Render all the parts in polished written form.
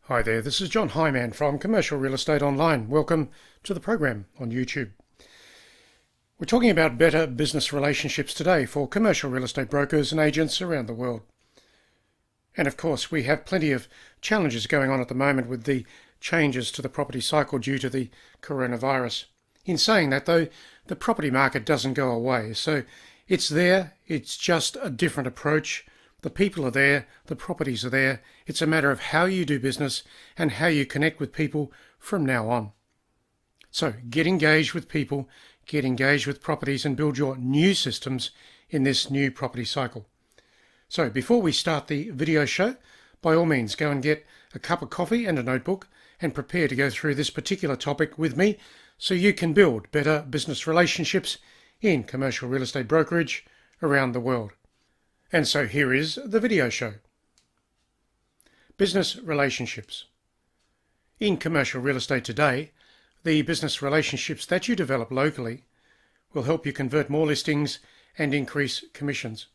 Hi there, this is John Hyman from Commercial Real Estate Online. Welcome to the program on YouTube. We're talking about better business relationships today for commercial real estate brokers and agents around the world. And of course, we have plenty of challenges going on at the moment with the changes to the property cycle due to the coronavirus. In saying that though, the property market doesn't go away. So it's there, it's just a different approach. The people are there, the properties are there. It's a matter of how you do business and how you connect with people from now on. So get engaged with people, get engaged with properties and build your new systems in this new property cycle. So before we start the video show, by all means go and get a cup of coffee and a notebook and prepare to go through this particular topic with me so you can build better business relationships in commercial real estate brokerage around the world. And so here is the video show. Business relationships. In commercial real estate today, the business relationships that you develop locally will help you convert more listings and increase commissions.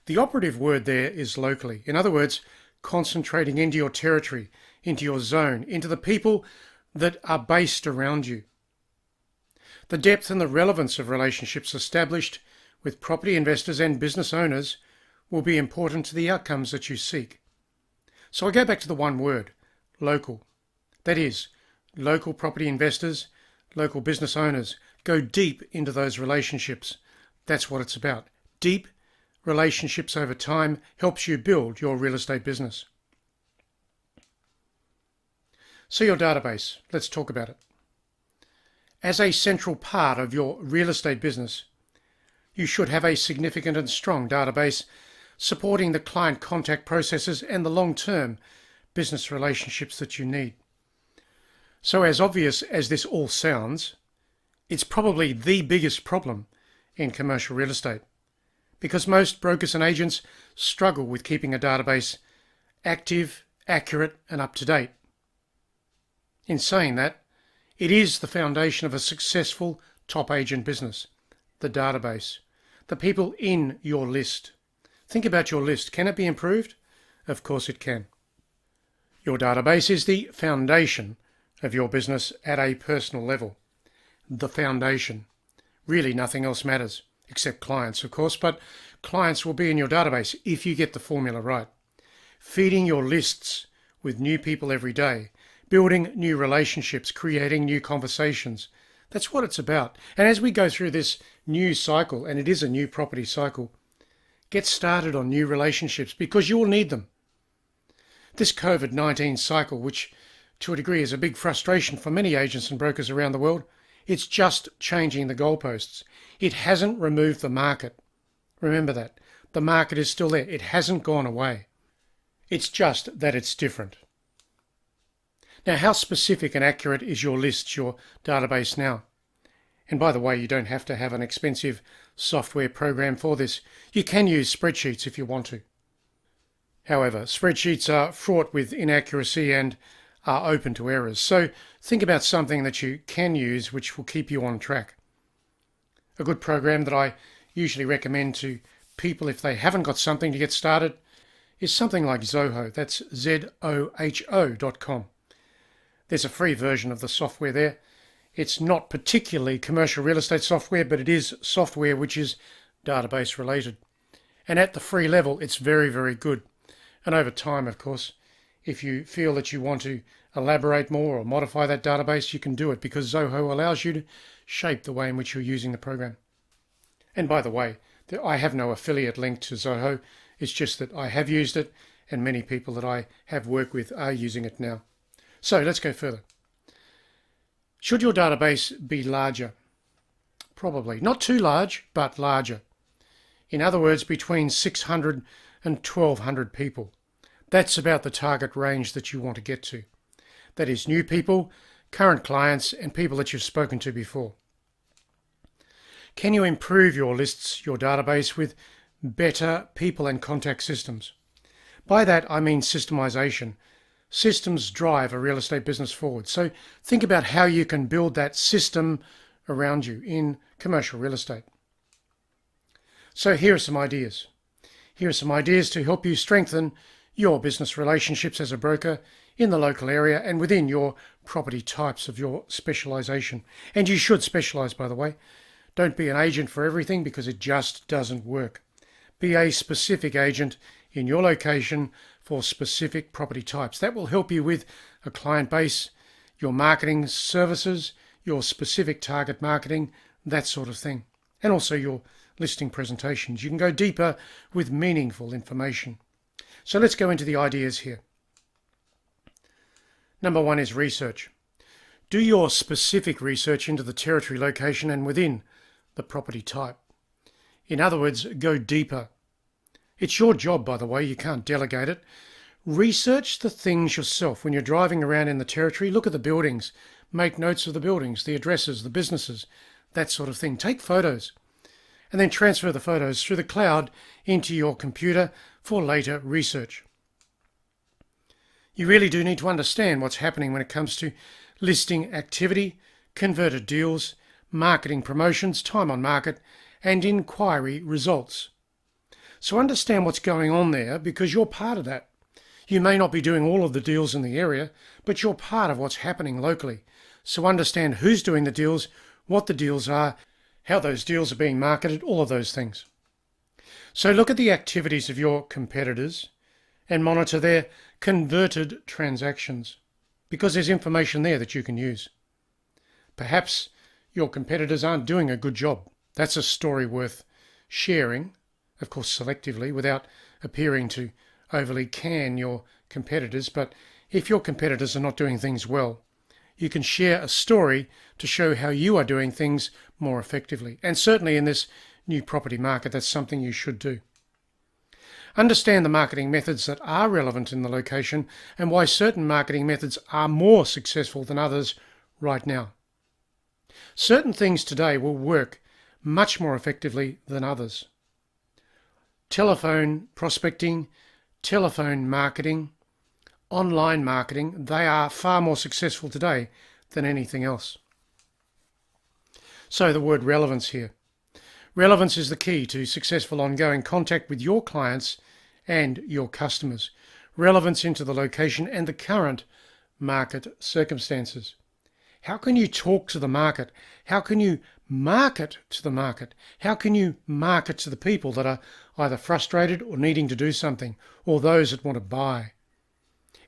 The operative word there is locally. In other words, concentrating into your territory, into your zone, into the people that are based around you. The depth and the relevance of relationships established with property investors and business owners will be important to the outcomes that you seek. So I go back to the one word, local. That is, local property investors, local business owners. Go deep into those relationships. That's what it's about. Deep relationships over time helps you build your real estate business. So your database, let's talk about it. As a central part of your real estate business, you should have a significant and strong database supporting the client contact processes and the long-term business relationships that you need. So as obvious as this all sounds, it's probably the biggest problem in commercial real estate because most brokers and agents struggle with keeping a database active, accurate, and up to date. In saying that, it is the foundation of a successful top agent business, the database, the people in your list. Think about your list. Can it be improved? Of course it can. Your database is the foundation of your business at a personal level. The foundation. Really nothing else matters, except clients, of course, but clients will be in your database if you get the formula right. Feeding your lists with new people every day, building new relationships, creating new conversations. That's what it's about. And as we go through this new cycle, and it is a new property cycle, get started on new relationships because you will need them. This COVID-19 cycle, which to a degree is a big frustration for many agents and brokers around the world, it's just changing the goalposts. It hasn't removed the market. Remember that. The market is still there. It hasn't gone away. It's just that it's different. Now, how specific and accurate is your list, your database now? And by the way, you don't have to have an expensive software program for this. You can use spreadsheets if you want to. However, spreadsheets are fraught with inaccuracy and are open to errors. So think about something that you can use which will keep you on track. A good program that I usually recommend to people if they haven't got something to get started is something like Zoho. That's ZOHO.com. There's a free version of the software there. It's not particularly commercial real estate software, but it is software which is database related. And at the free level, it's very, very good. And over time, of course, if you feel that you want to elaborate more or modify that database, you can do it because Zoho allows you to shape the way in which you're using the program. And by the way, I have no affiliate link to Zoho. It's just that I have used it and many people that I have worked with are using it now. So let's go further. Should your database be larger? Probably. Not too large, but larger. In other words, between 600 and 1,200 people. That's about the target range that you want to get to. That is new people, current clients, and people that you've spoken to before. Can you improve your lists, your database, with better people and contact systems? By that, I mean systemization. Systems drive a real estate business forward. So think about how you can build that system around you in commercial real estate. So here are some ideas. Here are some ideas to help you strengthen your business relationships as a broker in the local area and within your property types of your specialisation. And you should specialise, by the way. Don't be an agent for everything because it just doesn't work. Be a specific agent in your location for specific property types. That will help you with a client base, your marketing services, your specific target marketing, that sort of thing. And also your listing presentations. You can go deeper with meaningful information. So let's go into the ideas here. Number one is research. Do your specific research into the territory, location and within the property type. In other words, go deeper. It's your job, by the way, you can't delegate it. Research the things yourself. When you're driving around in the territory, look at the buildings, make notes of the buildings, the addresses, the businesses, that sort of thing. Take photos and then transfer the photos through the cloud into your computer for later research. You really do need to understand what's happening when it comes to listing activity, converted deals, marketing promotions, time on market, and inquiry results. So understand what's going on there because you're part of that. You may not be doing all of the deals in the area, but you're part of what's happening locally. So understand who's doing the deals, what the deals are, how those deals are being marketed, all of those things. So look at the activities of your competitors and monitor their converted transactions because there's information there that you can use. Perhaps your competitors aren't doing a good job. That's a story worth sharing, of course selectively, without appearing to overly can your competitors. But if your competitors are not doing things well, you can share a story to show how you are doing things more effectively. And certainly in this new property market, that's something you should do. Understand the marketing methods that are relevant in the location and why certain marketing methods are more successful than others right now. Certain things today will work much more effectively than others. Telephone prospecting, telephone marketing, online marketing, they are far more successful today than anything else. So the word relevance here. Relevance is the key to successful ongoing contact with your clients and your customers. Relevance into the location and the current market circumstances. How can you talk to the market? How can you market to the market? How can you market to the people that are either frustrated or needing to do something, or those that want to buy?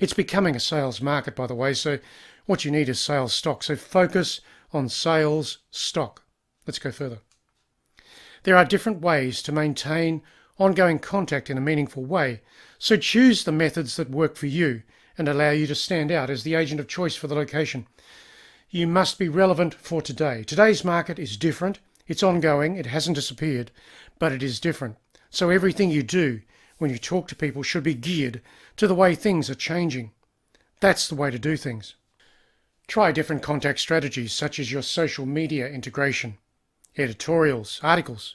It's becoming a sales market, by the way, so what you need is sales stock. So focus on sales stock. Let's go further. There are different ways to maintain ongoing contact in a meaningful way, so choose the methods that work for you and allow you to stand out as the agent of choice for the location. You must be relevant for today. Today's market is different. It's ongoing. It hasn't disappeared, but it is different. So everything you do when you talk to people should be geared to the way things are changing. That's the way to do things. Try different contact strategies such as your social media integration, editorials, articles,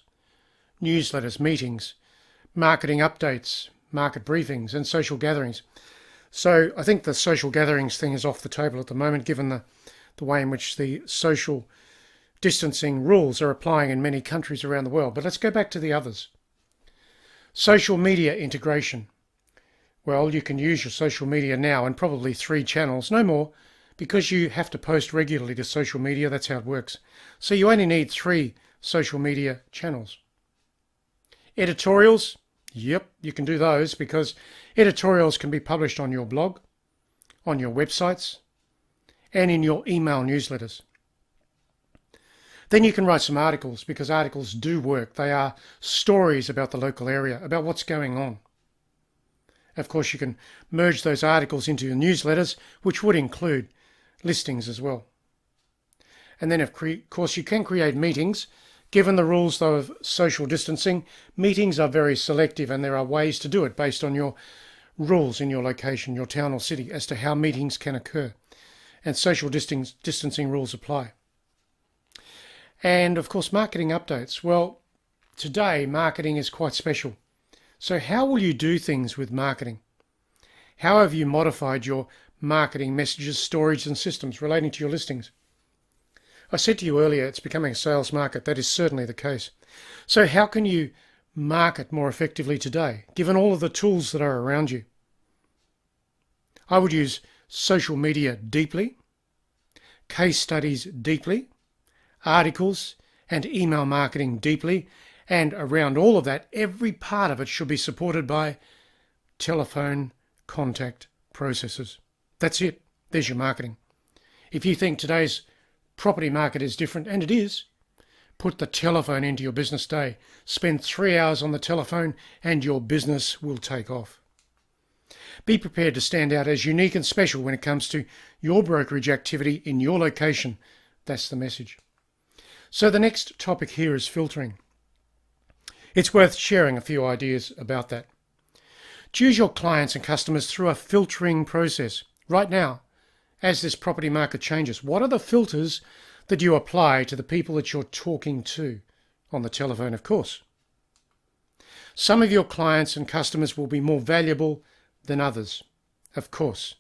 newsletters, meetings, marketing updates, market briefings, and social gatherings. So I think the social gatherings thing is off the table at the moment, given the way in which the social distancing rules are applying in many countries around the world. But let's go back to the others. Social media integration. Well, you can use your social media now in probably 3 channels, no more, because you have to post regularly to social media. That's how it works. So you only need 3 social media channels. Editorials. Yep, you can do those because editorials can be published on your blog, on your websites, and in your email newsletters. Then you can write some articles because articles do work. They are stories about the local area, about what's going on. Of course, you can merge those articles into your newsletters, which would include listings as well. And then, of course, you can create meetings. Given the rules, though, of social distancing, meetings are very selective, and there are ways to do it based on your rules in your location, your town or city, as to how meetings can occur. And social distancing rules apply. And, of course, marketing updates. Well, today, marketing is quite special. So how will you do things with marketing? How have you modified your marketing messages, storage, and systems relating to your listings? I said to you earlier, it's becoming a sales market. That is certainly the case. So how can you market more effectively today, given all of the tools that are around you? I would use social media deeply, case studies deeply, articles and email marketing deeply, and around all of that, every part of it should be supported by telephone contact processes. That's it. There's your marketing. If you think today's property market is different, and it is, put the telephone into your business day. Spend 3 hours on the telephone and your business will take off. Be prepared to stand out as unique and special when it comes to your brokerage activity in your location. That's the message. So the next topic here is filtering. It's worth sharing a few ideas about that. Choose your clients and customers through a filtering process. Right now, as this property market changes, what are the filters that you apply to the people that you're talking to? On the telephone, of course. Some of your clients and customers will be more valuable than others, of course.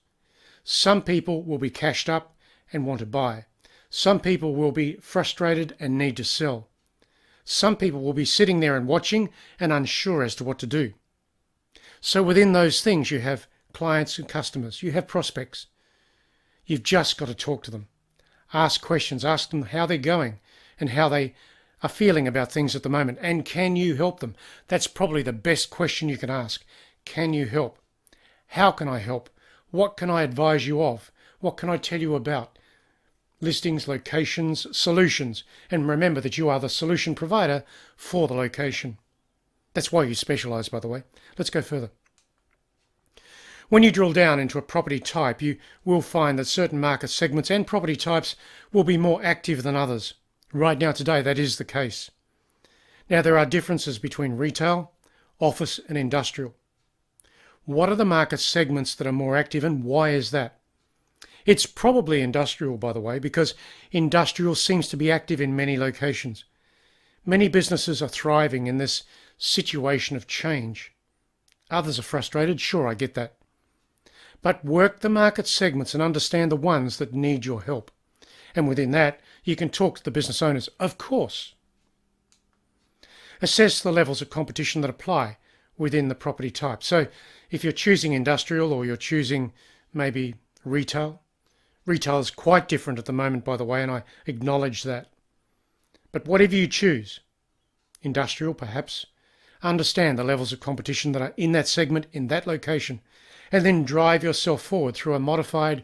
Some people will be cashed up and want to buy. Some people will be frustrated and need to sell. Some people will be sitting there and watching and unsure as to what to do. So within those things, you have clients and customers, you have prospects. You've just got to talk to them. Ask questions, ask them how they're going and how they are feeling about things at the moment. And can you help them? That's probably the best question you can ask. Can you help? How can I help? What can I advise you of? What can I tell you about? Listings, locations, solutions. And remember that you are the solution provider for the location. That's why you specialize, by the way. Let's go further. When you drill down into a property type, you will find that certain market segments and property types will be more active than others. Right now, today, that is the case. Now, there are differences between retail, office and industrial. What are the market segments that are more active and why is that? It's probably industrial, by the way, because industrial seems to be active in many locations. Many businesses are thriving in this situation of change. Others are frustrated, sure, I get that. But work the market segments and understand the ones that need your help. And within that, you can talk to the business owners, of course. Assess the levels of competition that apply within the property type. So if you're choosing industrial or you're choosing maybe retail is quite different at the moment, by the way, and I acknowledge that. But whatever you choose, industrial perhaps, understand the levels of competition that are in that segment, in that location, and then drive yourself forward through a modified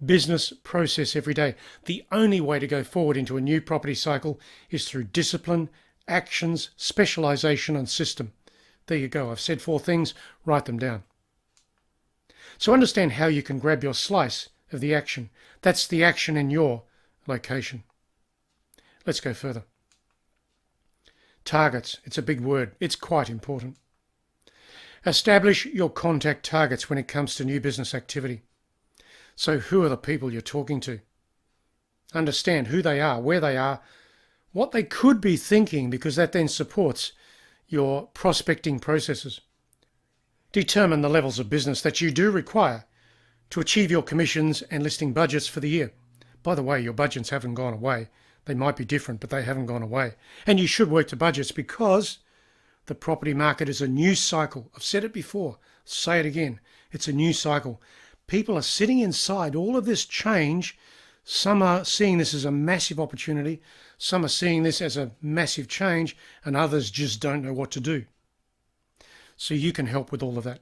business process every day. The only way to go forward into a new property cycle is through discipline, actions, specialization, and system. There you go. I've said 4 things. Write them down. So understand how you can grab your slice of the action. That's the action in your location. Let's go further. Targets. It's a big word. It's quite important. Establish your contact targets when it comes to new business activity. So who are the people you're talking to? Understand who they are, where they are, what they could be thinking, because that then supports your prospecting processes. Determine the levels of business that you do require to achieve your commissions and listing budgets for the year. By the way, your budgets haven't gone away. They might be different, but they haven't gone away. And you should work to budgets because the property market is a new cycle. I've said it before, say it again. It's a new cycle. People are sitting inside all of this change. Some are seeing this as a massive opportunity. Some are seeing this as a massive change, and others just don't know what to do. So you can help with all of that.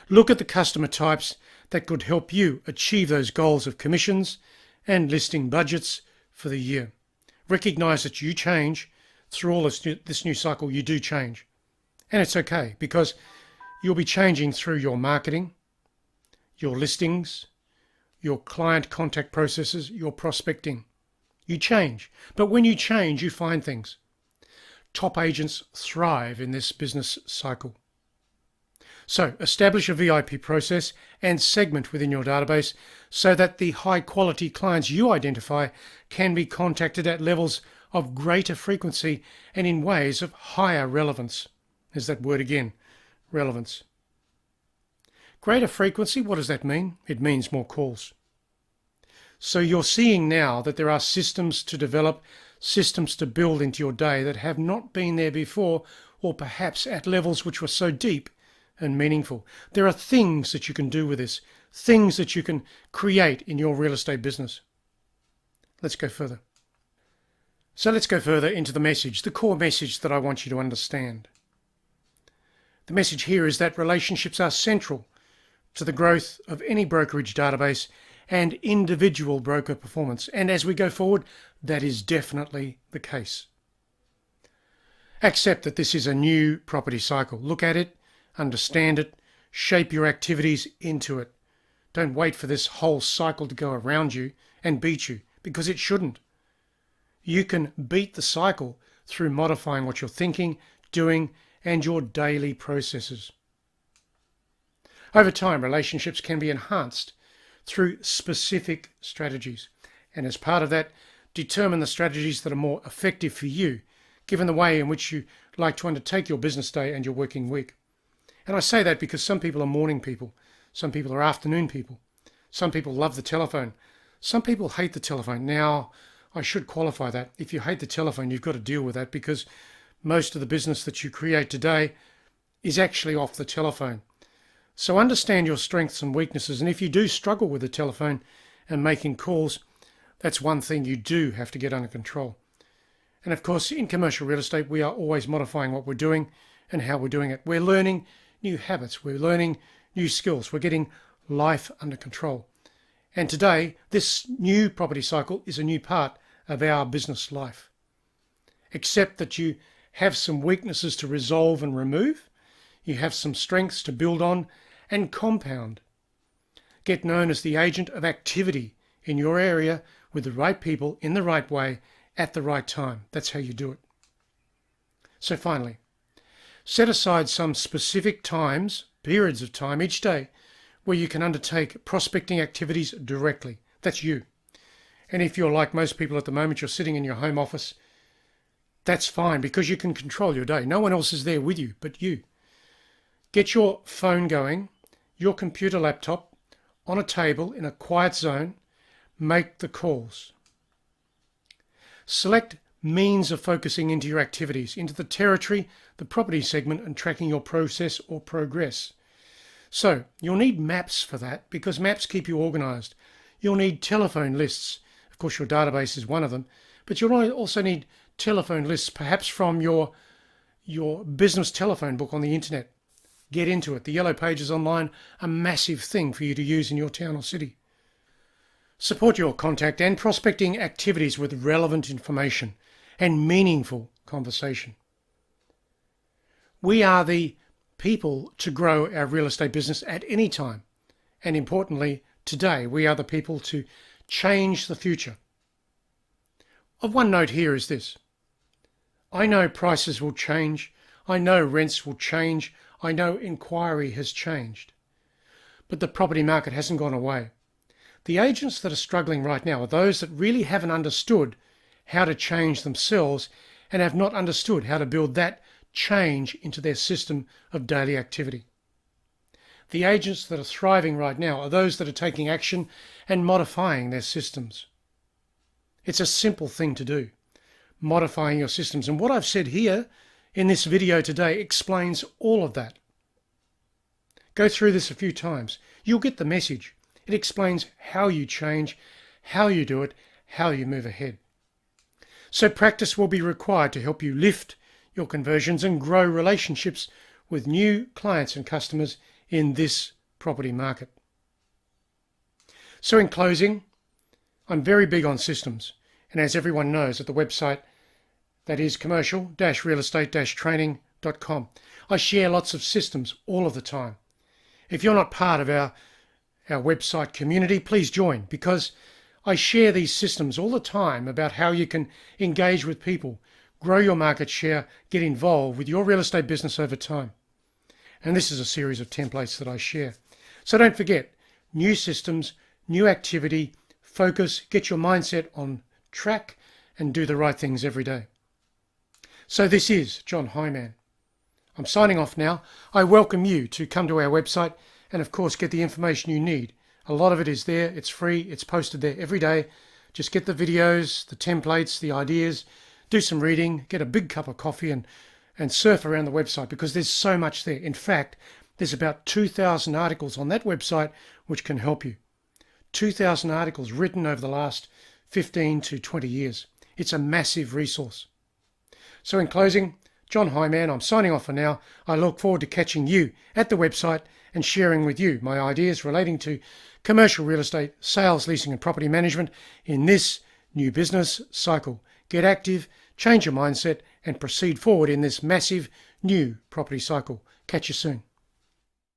Look at the customer types that could help you achieve those goals of commissions and listing budgets for the year. Recognize that you change through all this new cycle. You do change. And it's okay because you'll be changing through your marketing, your listings, your client contact processes, your prospecting. You change. But when you change, you find things. Top agents thrive in this business cycle. So establish a VIP process and segment within your database so that the high quality clients you identify can be contacted at levels of greater frequency and in ways of higher relevance. There's that word again, relevance. Greater frequency, what does that mean? It means more calls. So you're seeing now that there are systems to develop, systems to build into your day that have not been there before, or perhaps at levels which were so deep and meaningful. There are things that you can do with this, things that you can create in your real estate business. Let's go further. So let's go further into the message, the core message that I want you to understand. The message here is that relationships are central to the growth of any brokerage database and individual broker performance. And as we go forward, that is definitely the case. Accept that this is a new property cycle. Look at it, understand it, shape your activities into it. Don't wait for this whole cycle to go around you and beat you, because it shouldn't. You can beat the cycle through modifying what you're thinking, doing, and your daily processes. Over time, relationships can be enhanced through specific strategies. And as part of that, determine the strategies that are more effective for you, given the way in which you like to undertake your business day and your working week. And I say that because some people are morning people, some people are afternoon people, some people love the telephone, some people hate the telephone. Now, I should qualify that. If you hate the telephone, you've got to deal with that, because most of the business that you create today is actually off the telephone. So understand your strengths and weaknesses, and if you do struggle with the telephone and making calls, that's one thing you do have to get under control. And of course, in commercial real estate, we are always modifying what we're doing and how we're doing it. We're learning new habits, we're learning new skills, we're getting life under control. And today, this new property cycle is a new part of our business life. Accept that you have some weaknesses to resolve and remove, you have some strengths to build on and compound. Get known as the agent of activity in your area with the right people in the right way at the right time. That's how you do it. So finally, set aside some specific times, periods of time each day, where you can undertake prospecting activities directly. That's you. And if you're like most people at the moment, you're sitting in your home office, that's fine, because you can control your day. No one else is there with you but you. Get your phone going, your computer laptop, on a table in a quiet zone. Make the calls. Select means of focusing into your activities, into the territory, the property segment, and tracking your process or progress. So you'll need maps for that, because maps keep you organized. You'll need telephone lists. Of course, your database is one of them, but you'll also need telephone lists, perhaps from your business telephone book on the internet. Get into it. The Yellow Pages online, a massive thing for you to use in your town or city. Support your contact and prospecting activities with relevant information and meaningful conversation. We are the people to grow our real estate business at any time. And importantly, today, we are the people to change the future. Of one note here is this. I know prices will change. I know rents will change. I know inquiry has changed. But the property market hasn't gone away. The agents that are struggling right now are those that really haven't understood how to change themselves and have not understood how to build that change into their system of daily activity. The agents that are thriving right now are those that are taking action and modifying their systems. It's a simple thing to do, modifying your systems. And what I've said here in this video today explains all of that. Go through this a few times. You'll get the message. It explains how you change, how you do it, how you move ahead. So practice will be required to help you lift your conversions and grow relationships with new clients and customers in this property market. So in closing, I'm very big on systems. And as everyone knows, at the website that is commercial-realestate-training.com, I share lots of systems all of the time. If you're not part of our website community, please join, because I share these systems all the time about how you can engage with people, grow your market share, get involved with your real estate business over time. And this is a series of templates that I share. So don't forget, new systems, new activity, focus, get your mindset on track, and do the right things every day. So this is John Hyman. I'm signing off now. I welcome you to come to our website and of course get the information you need. A lot of it is there, it's free, it's posted there every day. Just get the videos, the templates, the ideas, do some reading, get a big cup of coffee and surf around the website, because there's so much there. In fact, There's about 2,000 articles on that website which can help you. 2,000 articles written over the last 15 to 20 years. It's a massive resource. So in closing, John Hyman, I'm signing off for now. I look forward to catching you at the website and sharing with you my ideas relating to commercial real estate, sales, leasing and property management in this new business cycle. Get active, change your mindset and proceed forward in this massive new property cycle. Catch you soon.